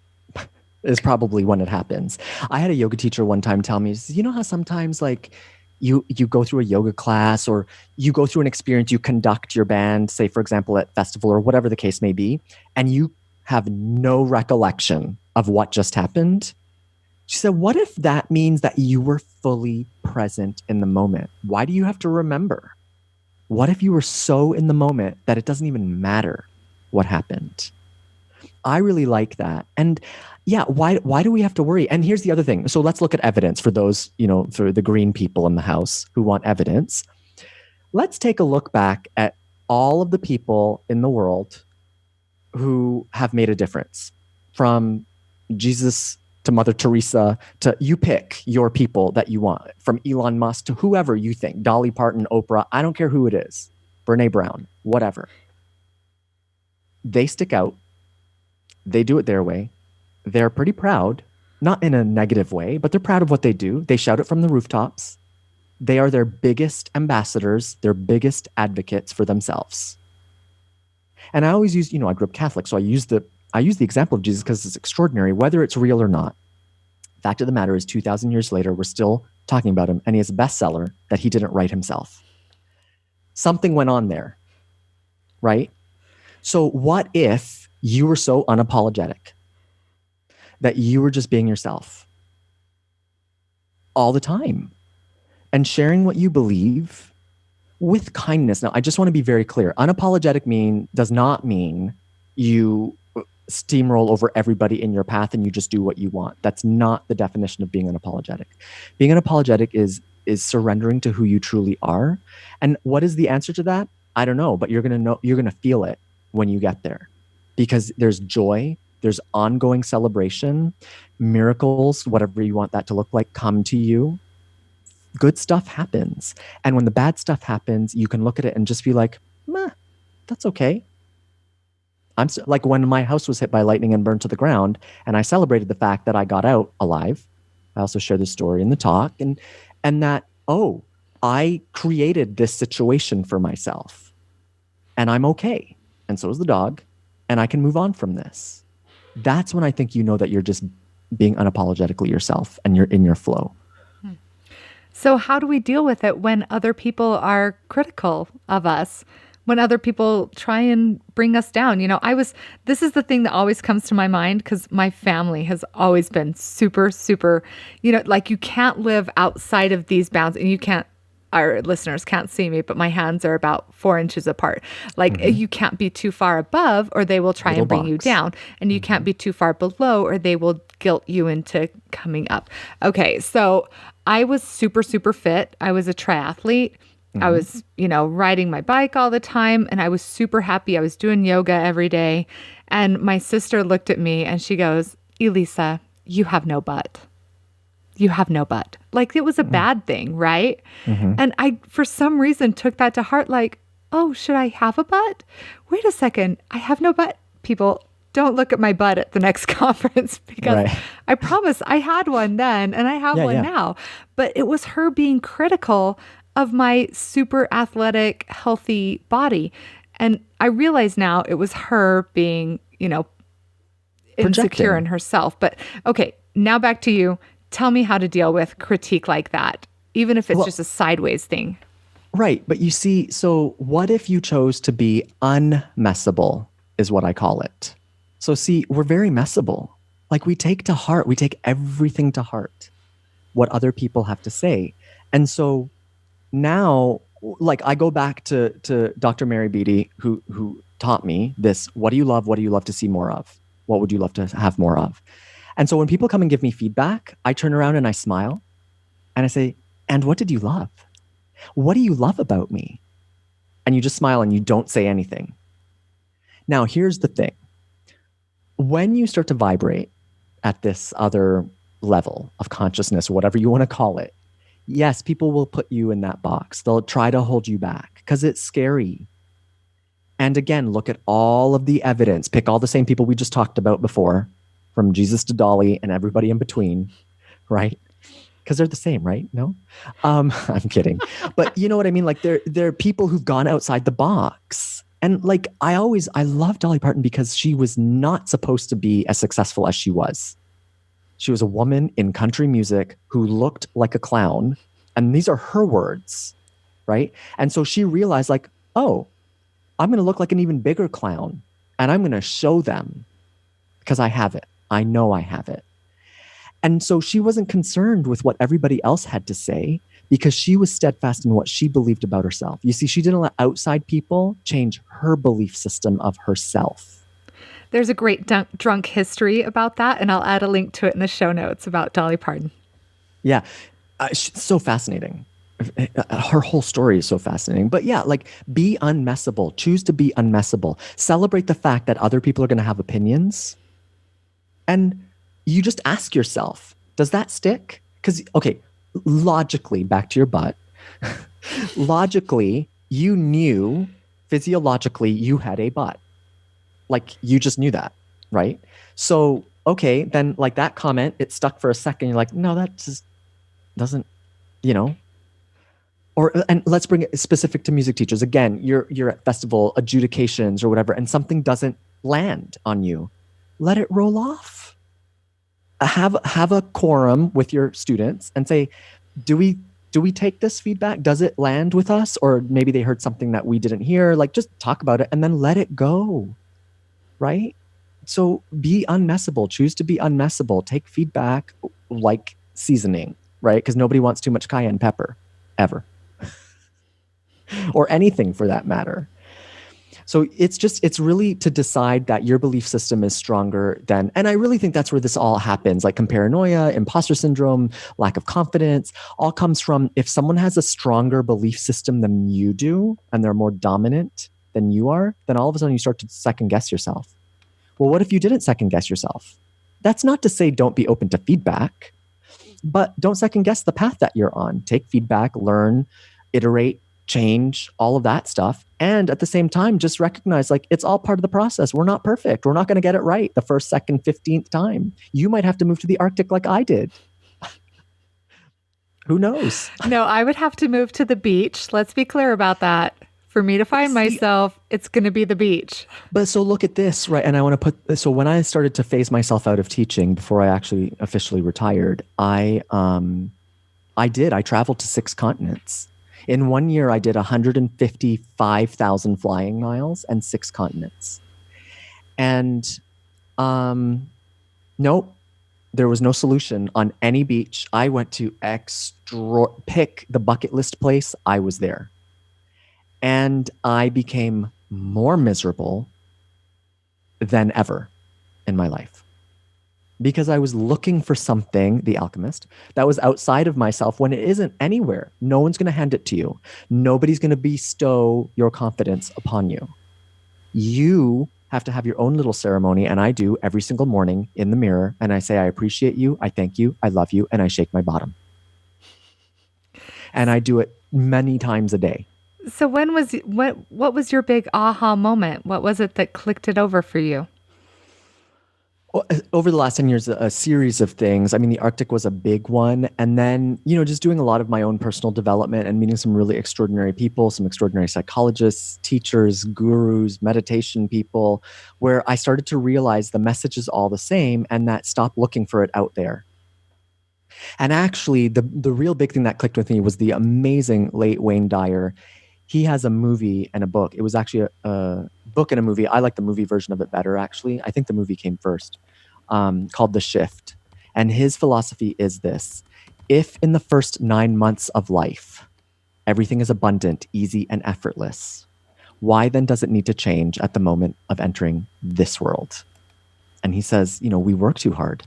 is probably when it happens. I had a yoga teacher one time tell me, you know how sometimes like you go through a yoga class or you go through an experience, you conduct your band, say for example at festival or whatever the case may be, and you have no recollection of what just happened. She said, what if that means that you were fully present in the moment? Why do you have to remember? What if you were so in the moment that it doesn't even matter what happened? I really like that. And yeah, why do we have to worry? And here's the other thing. So let's look at evidence for those, for the green people in the house who want evidence. Let's take a look back at all of the people in the world who have made a difference, from Jesus to Mother Teresa to you pick your people that you want, from Elon Musk to whoever you think, Dolly Parton, Oprah, I don't care who it is, Brene Brown, whatever. They stick out. They do it their way. They're pretty proud, not in a negative way, but they're proud of what they do. They shout it from the rooftops. They are their biggest ambassadors, their biggest advocates for themselves. And I always use, I grew up Catholic, so I use the example of Jesus because it's extraordinary, whether it's real or not. Fact of the matter is 2,000 years later, we're still talking about him, and he has a bestseller that he didn't write himself. Something went on there, right? So what if you were so unapologetic that you were just being yourself all the time and sharing what you believe with kindness? Now, I just want to be very clear. Unapologetic does not mean you steamroll over everybody in your path and you just do what you want. That's not the definition of being unapologetic. Being unapologetic is surrendering to who you truly are. And what is the answer to that? I don't know, but you're going to feel it when you get there, because there's joy, there's ongoing celebration, miracles, whatever you want that to look like, come to you. Good stuff happens. And when the bad stuff happens, you can look at it and just be like, meh, that's okay. Like when my house was hit by lightning and burned to the ground, and I celebrated the fact that I got out alive. I also share the story in the talk, and that, I created this situation for myself and I'm okay. And so is the dog, and I can move on from this. That's when I think that you're just being unapologetically yourself and you're in your flow. So how do we deal with it when other people are critical of us? When other people try and bring us down? This is the thing that always comes to my mind, because my family has always been super, super, like you can't live outside of these bounds, and our listeners can't see me, but my hands are about 4 inches apart. Like you can't be too far above or they will try and bring you down. And you can't be too far below or they will guilt you into coming up. Okay, so I was super, super fit. I was a triathlete. I was, riding my bike all the time and I was super happy. I was doing yoga every day. And my sister looked at me and she goes, Elisa, you have no butt. You have no butt. Like it was a bad thing, right? And I, for some reason, took that to heart like, oh, should I have a butt? Wait a second. I have no butt. People, don't look at my butt at the next conference because I promise I had one then and I have one now. But it was her being critical of my super athletic, healthy body. And I realize now it was her being, insecure in herself. But okay, now back to you. Tell me how to deal with critique like that, even if it's just a sideways thing. Right. But you see, so what if you chose to be unmessable is what I call it. So see, we're very messable. Like we take everything to heart, what other people have to say. And so now, like I go back to Dr. Mary Beatty, who taught me this, what do you love? What do you love to see more of? What would you love to have more of? And so when people come and give me feedback, I turn around and I smile and I say, and what did you love? What do you love about me? And you just smile and you don't say anything. Now, here's the thing. When you start to vibrate at this other level of consciousness, whatever you want to call it, yes, people will put you in that box. They'll try to hold you back because it's scary. And again, look at all of the evidence. Pick all the same people we just talked about before, from Jesus to Dolly and everybody in between, right? Because they're the same, right? No? I'm kidding. But you know what I mean? Like they're people who've gone outside the box. And like I love Dolly Parton because she was not supposed to be as successful as she was. She was a woman in country music who looked like a clown. And these are her words, right? And so she realized like, oh, I'm going to look like an even bigger clown. And I'm going to show them because I have it. I know I have it. And so she wasn't concerned with what everybody else had to say because she was steadfast in what she believed about herself. You see, she didn't let outside people change her belief system of herself. There's a great drunk history about that, and I'll add a link to it in the show notes about Dolly Parton. Yeah, so fascinating. Her whole story is so fascinating. But yeah, like be unmessable. Choose to be unmessable. Celebrate the fact that other people are going to have opinions. And you just ask yourself, does that stick? Because, okay, logically, back to your butt, logically, you knew physiologically you had a butt. Like you just knew that, right? So, okay, then like that comment, it stuck for a second. You're like, no, that just doesn't, and let's bring it specific to music teachers. Again, you're at festival adjudications or whatever, and something doesn't land on you. Let it roll off. Have a quorum with your students and say, do we take this feedback? Does it land with us? Or maybe they heard something that we didn't hear. Like just talk about it and then let it go. Right? So be unmessable. Choose to be unmessable. Take feedback like seasoning, right? Because nobody wants too much cayenne pepper, ever. Or anything for that matter. So it's really to decide that your belief system is stronger than, and I really think that's where this all happens, like comparanoia, imposter syndrome, lack of confidence, all comes from if someone has a stronger belief system than you do, and they're more dominant than you are, then all of a sudden you start to second guess yourself. Well, what if you didn't second guess yourself? That's not to say don't be open to feedback, but don't second guess the path that you're on. Take feedback, learn, iterate, change, all of that stuff. And at the same time, just recognize like it's all part of the process. We're not perfect. We're not going to get it right the first, second, 15th time. You might have to move to the Arctic like I did. Who knows? No, I would have to move to the beach. Let's be clear about that. For me to find myself, it's going to be the beach. But so look at this, right? And I want to put, so when I started to phase myself out of teaching before I actually officially retired, I traveled to 6 continents. In 1 year, I did 155,000 flying miles and 6 continents. And nope, there was no solution on any beach. I went to pick the bucket list place. I was there. And I became more miserable than ever in my life. because I was looking for something, the alchemist, that was outside of myself when it isn't anywhere. No one's going to hand it to you. Nobody's going to bestow your confidence upon you. You have to have your own little ceremony, and I do every single morning in the mirror, and I say, I appreciate you, I thank you, I love you, and I shake my bottom. And I do it many times a day. So what was your big aha moment? What was it that clicked it over for you? Over the last 10 years, a series of things. I mean, the Arctic was a big one. And then, just doing a lot of my own personal development and meeting some really extraordinary people, some extraordinary psychologists, teachers, gurus, meditation people, where I started to realize the message is all the same and that stop looking for it out there. And actually, the real big thing that clicked with me was the amazing late Wayne Dyer. He has a movie and a book. It was actually a book and a movie. I like the movie version of it better, actually. I think the movie came first, called The Shift. And his philosophy is this: if in the first 9 months of life, everything is abundant, easy, and effortless, why then does it need to change at the moment of entering this world? And he says, we work too hard.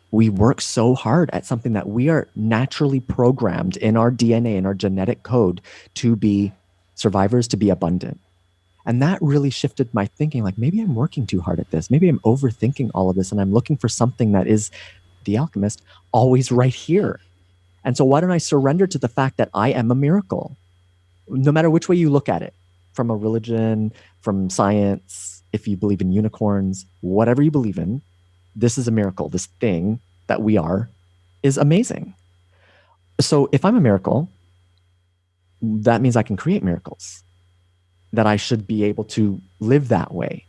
We work so hard at something that we are naturally programmed in our DNA, in our genetic code, to be survivors, to be abundant. And that really shifted my thinking, like maybe I'm working too hard at this. Maybe I'm overthinking all of this and I'm looking for something that is, the alchemist, always right here. And so why don't I surrender to the fact that I am a miracle? No matter which way you look at it, from a religion, from science, if you believe in unicorns, whatever you believe in, this is a miracle. This thing that we are is amazing. So if I'm a miracle, that means I can create miracles, that I should be able to live that way.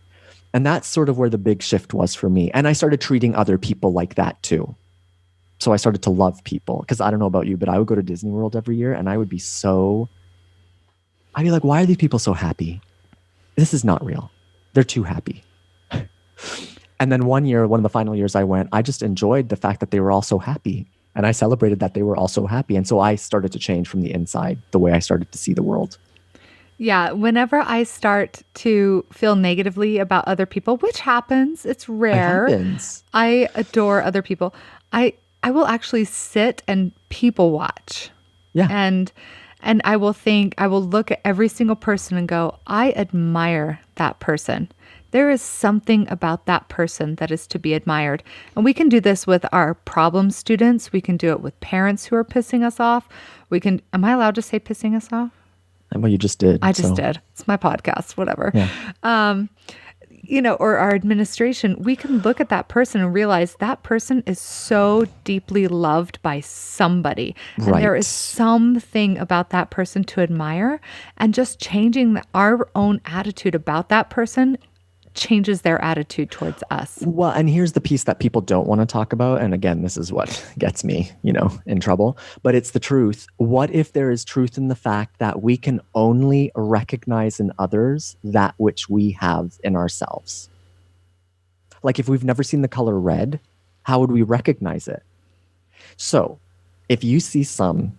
And that's sort of where the big shift was for me. And I started treating other people like that too. So I started to love people, because I don't know about you, but I would go to Disney World every year and I'd be like, why are these people so happy? This is not real. They're too happy. And then one year, one of the final years I went, I just enjoyed the fact that they were all so happy. And I celebrated that they were all so happy. And so I started to change from the inside, the way I started to see the world. Yeah, whenever I start to feel negatively about other people, which happens, it's rare. It happens. I adore other people. I will actually sit and people watch. Yeah. And I will look at every single person and go, I admire that person. There is something about that person that is to be admired. And we can do this with our problem students. We can do it with parents who are pissing us off. Am I allowed to say pissing us off? Well, you just did. I just did. It's my podcast, whatever. Yeah. Or our administration, we can look at that person and realize that person is so deeply loved by somebody. And Right. there is something about that person to admire. And just changing our own attitude about that person changes their attitude towards us. Well, and here's the piece that people don't want to talk about. And again, this is what gets me, in trouble. But it's the truth. What if there is truth in the fact that we can only recognize in others that which we have in ourselves? Like if we've never seen the color red, how would we recognize it? So if you see some,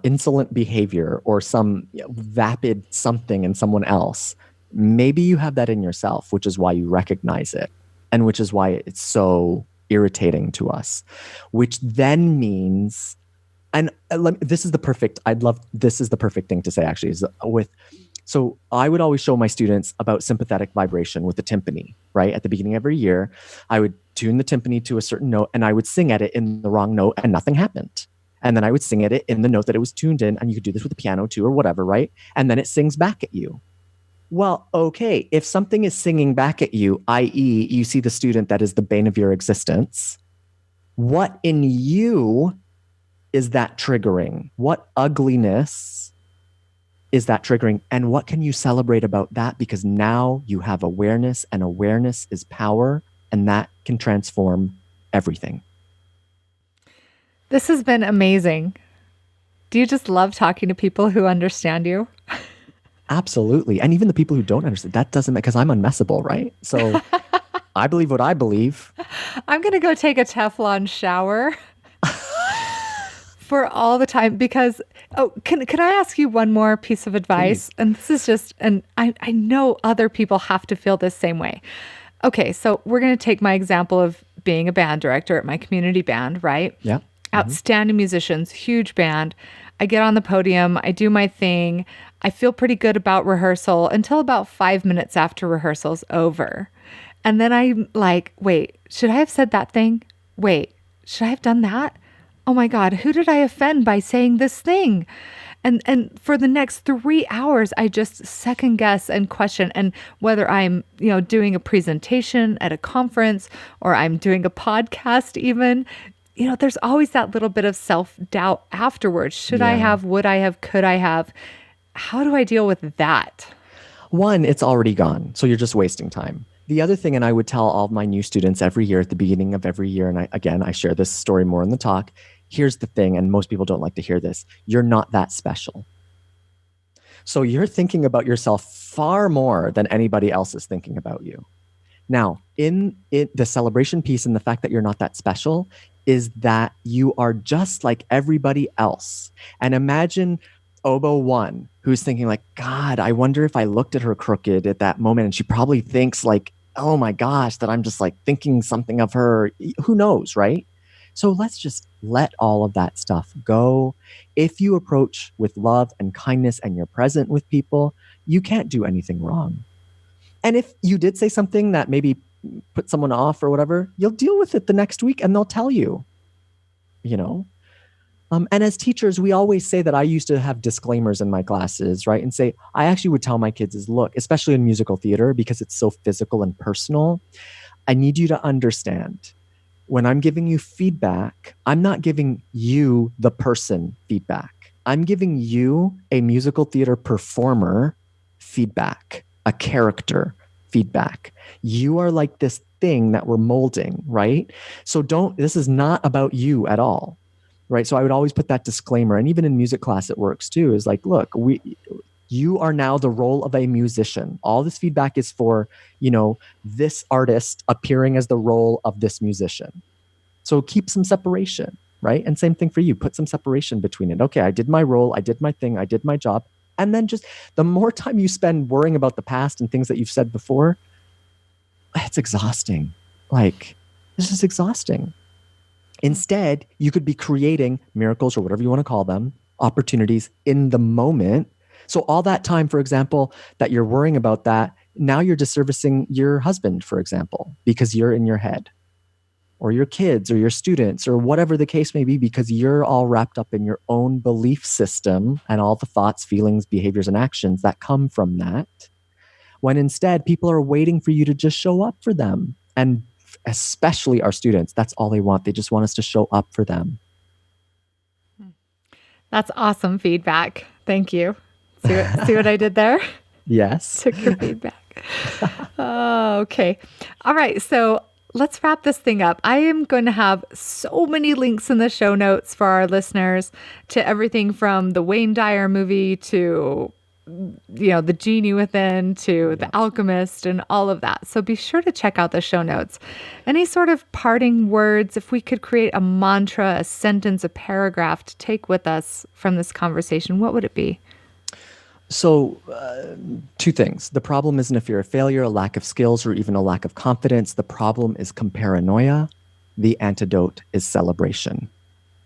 insolent behavior or some vapid something in someone else, maybe you have that in yourself, which is why you recognize it and which is why it's so irritating to us, which then means, and this is the perfect thing to say actually, so I would always show my students about sympathetic vibration with the timpani, right? At the beginning of every year, I would tune the timpani to a certain note and I would sing at it in the wrong note and nothing happened. And then I would sing at it in the note that it was tuned in, and you could do this with the piano too or whatever, right? And then it sings back at you. Well, okay, if something is singing back at you, i.e., you see the student that is the bane of your existence, what in you is that triggering? What ugliness is that triggering? And what can you celebrate about that? Because now you have awareness, and awareness is power, and that can transform everything. This has been amazing. Do you just love talking to people who understand you? Absolutely. And even the people who don't understand, that doesn't matter, because I'm unmessable, right? So I believe what I believe. I'm going to go take a Teflon shower for all the time because, can I ask you one more piece of advice? Please. And this is just, and I know other people have to feel this same way. Okay, so we're going to take my example of being a band director at my community band, right? Yeah. Outstanding musicians, huge band. I get on the podium, I do my thing. I feel pretty good about rehearsal until about 5 minutes after rehearsal's over. And then I'm like, wait, should I have said that thing? Wait, should I have done that? Oh my God, who did I offend by saying this thing? And for the next 3 hours, I just second guess and question. And whether I'm, doing a presentation at a conference or I'm doing a podcast even, there's always that little bit of self-doubt afterwards. Should I Yeah. have, would I have, could I have? How do I deal with that? One, it's already gone. So you're just wasting time. The other thing, and I would tell all of my new students every year at the beginning of every year, and I share this story more in the talk. Here's the thing, and most people don't like to hear this. You're not that special. So you're thinking about yourself far more than anybody else is thinking about you. Now, in the celebration piece and the fact that you're not that special is that you are just like everybody else. And imagine Oboe 1, who's thinking like, God, I wonder if I looked at her crooked at that moment. And she probably thinks like, oh my gosh, that I'm just like thinking something of her. Who knows, right? So let's just let all of that stuff go. If you approach with love and kindness and you're present with people, you can't do anything wrong. And if you did say something that maybe put someone off or whatever, you'll deal with it the next week and they'll tell you, And as teachers, we always say that I used to have disclaimers in my classes, right? And say, I actually would tell my kids is, look, especially in musical theater, because it's so physical and personal, I need you to understand when I'm giving you feedback, I'm not giving you, the person, feedback. I'm giving you, a musical theater performer, feedback, a character feedback. You are like this thing that we're molding, right? So this is not about you at all, right? So I would always put that disclaimer. And even in music class, it works too, is like, look, you are now the role of a musician. All this feedback is for, this artist appearing as the role of this musician. So keep some separation, right? And same thing for you. Put some separation between it. Okay, I did my role. I did my thing. I did my job. And then just the more time you spend worrying about the past and things that you've said before, it's exhausting. Like, this is exhausting. Instead, you could be creating miracles or whatever you want to call them, opportunities in the moment. So all that time, for example, that you're worrying about that, now you're disservicing your husband, for example, because you're in your head, or your kids or your students or whatever the case may be, because you're all wrapped up in your own belief system and all the thoughts, feelings, behaviors, and actions that come from that. When instead, people are waiting for you to just show up for them. And especially our students, that's all they want. They just want us to show up for them. That's awesome feedback. Thank you. See what I did there? Yes. Took your feedback. Oh, okay. All right. So let's wrap this thing up. I am going to have so many links in the show notes for our listeners to everything from the Wayne Dyer movie to, the Genie Within to The Alchemist and all of that. So be sure to check out the show notes. Any sort of parting words, if we could create a mantra, a sentence, a paragraph to take with us from this conversation, what would it be? So, two things. The problem isn't a fear of failure, a lack of skills, or even a lack of confidence. The problem is comparanoia. The antidote is celebration.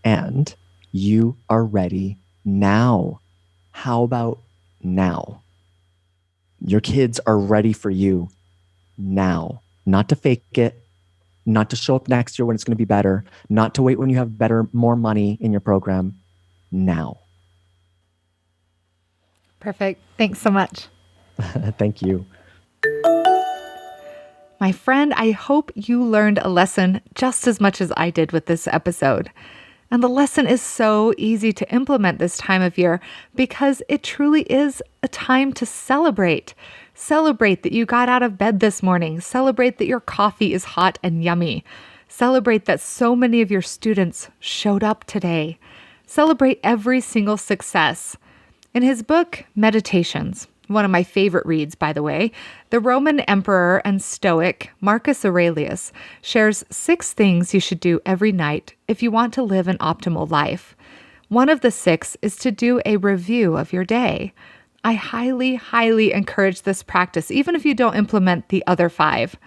And you are ready now. How about now? Your kids are ready for you now. Not to fake it, not to show up next year when it's going to be better, not to wait when you have more money in your program. Now. Perfect. Thanks so much. Thank you. My friend, I hope you learned a lesson just as much as I did with this episode. And the lesson is so easy to implement this time of year because it truly is a time to celebrate. Celebrate that you got out of bed this morning. Celebrate that your coffee is hot and yummy. Celebrate that so many of your students showed up today. Celebrate every single success. In his book, Meditations, one of my favorite reads, by the way, the Roman emperor and Stoic Marcus Aurelius shares 6 things you should do every night if you want to live an optimal life. One of the 6 is to do a review of your day. I highly, highly encourage this practice, even if you don't implement the other 5.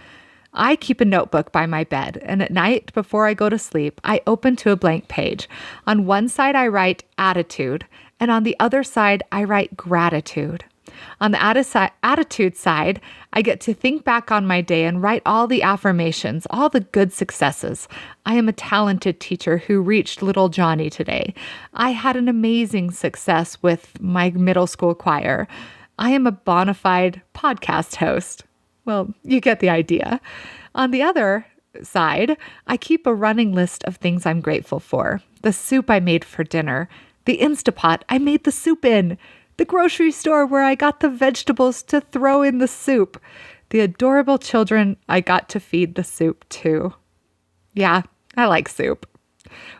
I keep a notebook by my bed, and at night before I go to sleep, I open to a blank page. On one side, I write attitude, and on the other side, I write gratitude. On the attitude side, I get to think back on my day and write all the affirmations, all the good successes. I am a talented teacher who reached little Johnny today. I had an amazing success with my middle school choir. I am a bona fide podcast host. Well, you get the idea. On the other side, I keep a running list of things I'm grateful for. The soup I made for dinner, the Instapot I made the soup in, the grocery store where I got the vegetables to throw in the soup, the adorable children I got to feed the soup to. Yeah, I like soup.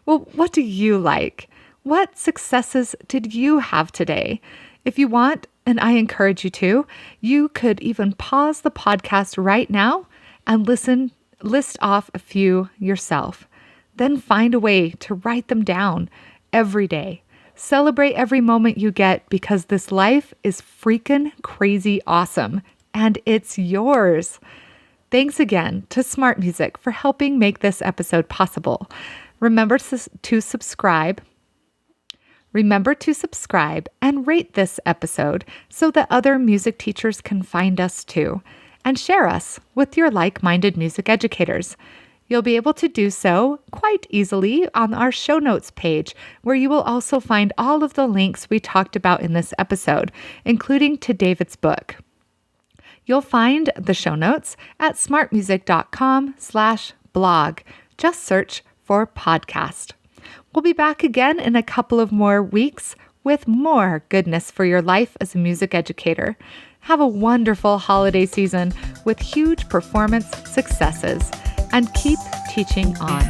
Well, what do you like? What successes did you have today? If you want, and I encourage you to, you could even pause the podcast right now and list off a few yourself. Then find a way to write them down every day. Celebrate every moment you get because this life is freaking crazy awesome and it's yours. Thanks again to Smart Music for helping make this episode possible. Remember to subscribe and rate this episode so that other music teachers can find us too, and share us with your like-minded music educators. You'll be able to do so quite easily on our show notes page, where you will also find all of the links we talked about in this episode, including to David's book. You'll find the show notes at smartmusic.com/blog. Just search for podcast. We'll be back again in a couple of more weeks with more goodness for your life as a music educator. Have a wonderful holiday season with huge performance successes, and keep teaching on.